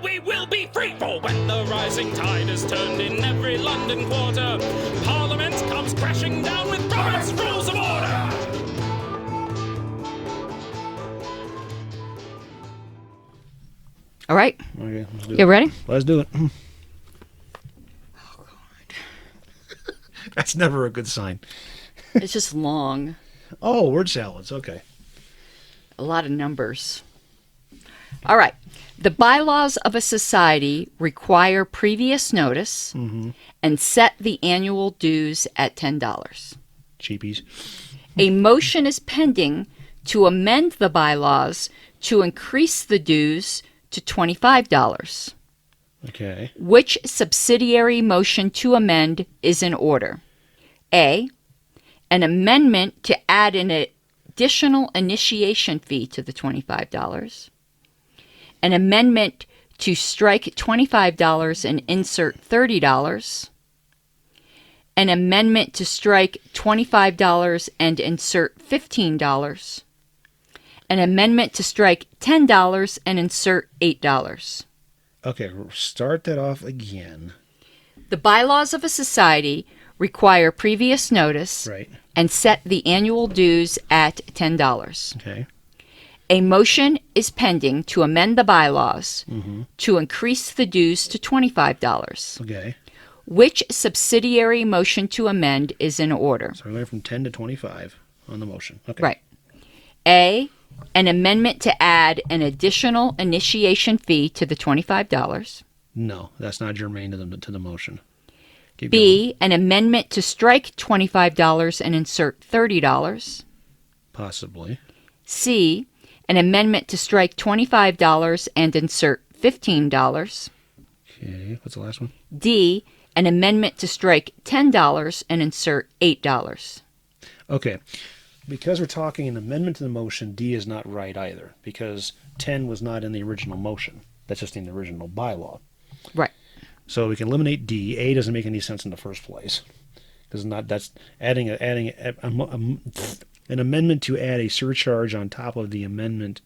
we will be free. For when the rising tide is turned in every London quarter, Parliament comes crashing down with Robert's Rules of Order. All right. Okay, let's do You ready? Let's do it. Oh, God. That's never a good sign. It's just long. Oh, word salads. Okay. A lot of numbers. All right. The bylaws of a society require previous notice and set the annual dues at $10. Cheapies. A motion is pending to amend the bylaws to increase the dues to $25. Okay. Which subsidiary motion to amend is in order? A, an amendment to add an additional initiation fee to the $25. An amendment to strike $25 and insert $30. An amendment to strike $25 and insert $15. An amendment to strike $10 and insert $8. Okay, start that off again. The bylaws of a society require previous notice Right. and set the annual dues at $10. Okay. A motion is pending to amend the bylaws to increase the dues to $25. Okay. Which subsidiary motion to amend is in order? So we're going from 10 to 25 on the motion. Okay. Right. A, an amendment to add an additional initiation fee to the $25. No, that's not germane to the motion. Keep B, an amendment to strike $25 and insert $30. going. Possibly. C, an amendment to strike $25 and insert $15. Okay. What's the last one? D, an amendment to strike $10 and insert $8. Okay. Because we're talking an amendment to the motion, D is not right either, because 10 was not in the original motion. That's just in the original bylaw. Right. So we can eliminate D. A doesn't make any sense in the first place. Because that's adding an amendment to add a surcharge on top of the amendment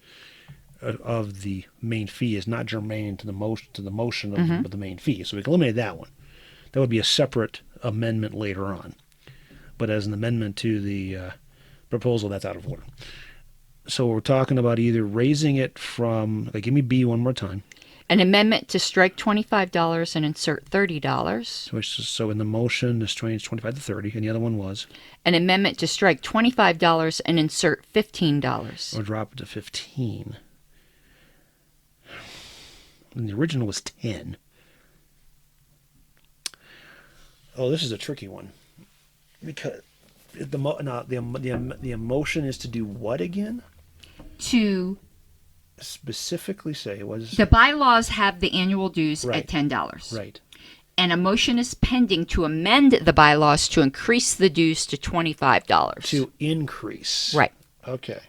of the main fee is not germane to the motion of the main fee. So we can eliminate that one. That would be a separate amendment later on. But as an amendment to the proposal, that's out of order. So we're talking about either raising it from, give me B one more time. An amendment to strike $25 and insert $30. So in the motion, the strain is 25 to 30, and the other one was? An amendment to strike $25 and insert $15. Or drop it to 15. And the original was 10. Oh, this is a tricky one. Because the emotion is to do what again? To Specifically say it was... the bylaws have the annual dues Right. at $10. Right. And a motion is pending to amend the bylaws to increase the dues to $25. To increase. Right. Okay.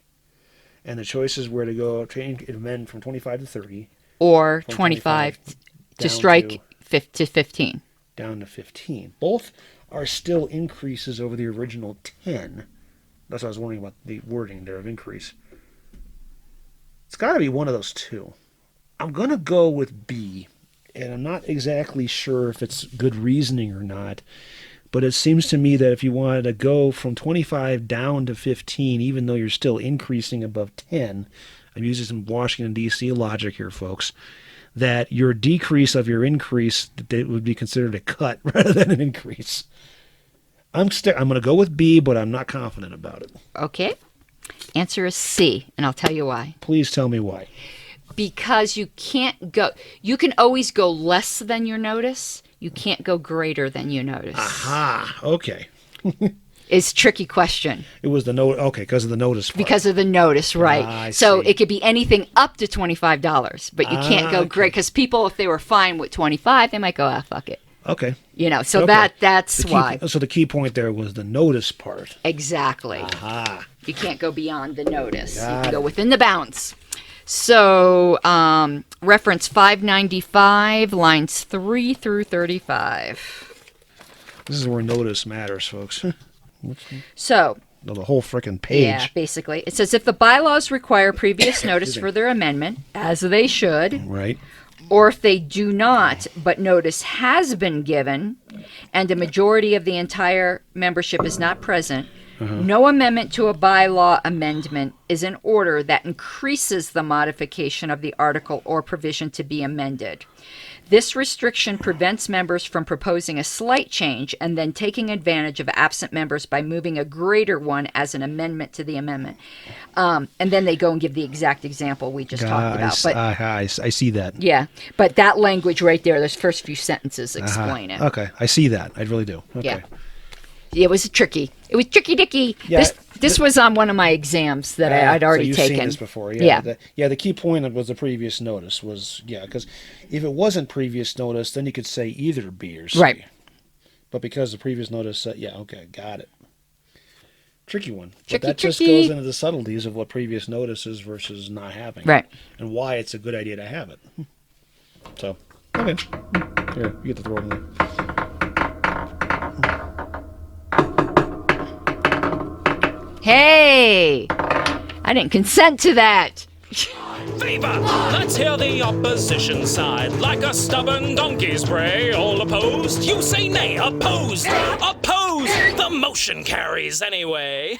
And the choices were to go amend from 25 to 30. Or From 25 to down strike to 15. Down to 15. Both are still increases over the original 10. That's what I was wondering about the wording there of increase. It's got to be one of those two. I'm going to go with B, and I'm not exactly sure if it's good reasoning or not, but it seems to me that if you wanted to go from 25 down to 15, even though you're still increasing above 10, I'm using some Washington, D.C. logic here, folks, that your decrease of your increase that would be considered a cut rather than an increase. I'm going to go with B, but I'm not confident about it. Okay. Answer is C, and I'll tell you why. Please tell me why. Because you can't go... You can always go less than your notice. You can't go greater than your notice. Aha. Okay. It's a tricky question. It was the note. Okay, because of the notice part. Because of the notice, right. I So see. it could be anything up to $25, but you can't go great. Because people, if they were fine with 25, they might go, fuck it. Okay. So Okay. that's why. So the key point there was the notice part. Exactly. Aha. You can't go beyond the notice. Got You can go it. within the bounds. So, reference 595, lines 3 through 35. This is where notice matters, folks. So, No, the whole frickin' page. yeah, basically. It says if the bylaws require previous notice for their amendment, as they should, Right. or if they do not, but notice has been given, and a majority of the entire membership is not present, no amendment to a bylaw amendment is in order that increases the modification of the article or provision to be amended. This restriction prevents members from proposing a slight change and then taking advantage of absent members by moving a greater one as an amendment to the amendment. And then they go and give the exact example we just talked about. But I see that. yeah, but that language right there, those first few sentences explain it. Okay, I see that. I really do. Okay. Yeah. It was tricky. It was tricky dicky. Yeah, this was on one of my exams that I'd already so you've taken. Seen this before, Yeah. The key point was the previous notice was because if it wasn't previous notice, then you could say either B or C. Right. But because the previous notice said, okay, got it. Tricky one. Tricky, but that just tricky. goes into the subtleties of what previous notice is versus not having. Right. And why it's a good idea to have it. So, okay. Here, you get to throw it in there. Hey! I didn't consent to that. Favor! Let's hear the opposition side. Like a stubborn donkey's bray. All opposed? You say nay. Opposed! Opposed! The motion carries anyway.